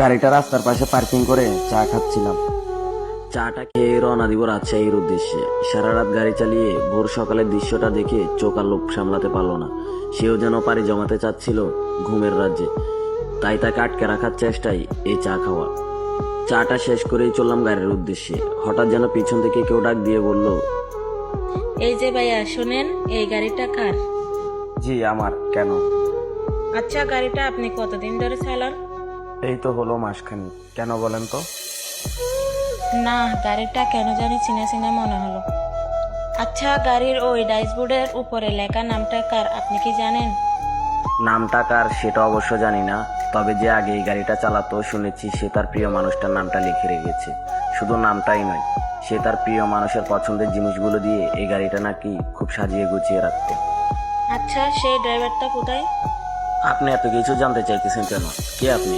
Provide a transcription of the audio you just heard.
গাড়িটা রাস্তার পাশে পার্কিং করে চা খাচ্ছিলাম। চাটা খেয়ে রওনা দিব রাজশাহীর উদ্দেশ্যে। সারা রাত গাড়ি চালিয়ে ভোর সকালের দৃশ্যটা দেখে চোখ আর লোভ সামলাতে পারলো না। সেও যেন পাড়ি জমাতে চাচ্ছিল ঘুমের রাজ্যে, তাই তাকে আটকে রাখার চেষ্টায় এই চা খাওয়া। চাটা শেষ করেই চললাম গাড়ির উদ্দেশ্যে। হঠাৎ যেন পিছন থেকে কেউ ডাক দিয়ে বলল, এই যে ভাইয়া শুনেন, এই গাড়িটা কার? জি আমার। কেন? আচ্ছা, গাড়িটা আপনি কতদিন ধরে চালান? এই তো হলো মাসখানি। কেন বলেন তো? না, গাড়িটা কেন জানি চিনা চিনা মনে হলো। আচ্ছা, গাড়ির ওই ড্যাশবোর্ডের উপরে লেখা নামটা কার আপনি কি জানেন? নামটা কার সেটা অবশ্য জানি না, তবে যে আগে এই গাড়িটা চালাতো শুনেছি সে তার প্রিয় মানুষটার নামটা লিখে রেখেছে। শুধু নামটাই নয়, সে তার প্রিয় মানুষের পছন্দের জিনিসগুলো দিয়ে এই গাড়িটা নাকি খুব সাজিয়ে গুছিয়ে রাখতো। আচ্ছা, সেই ড্রাইভারটা কোথায়? আপনি এত কিছু জানতে চাইতেছেন কেন? কে আপনি?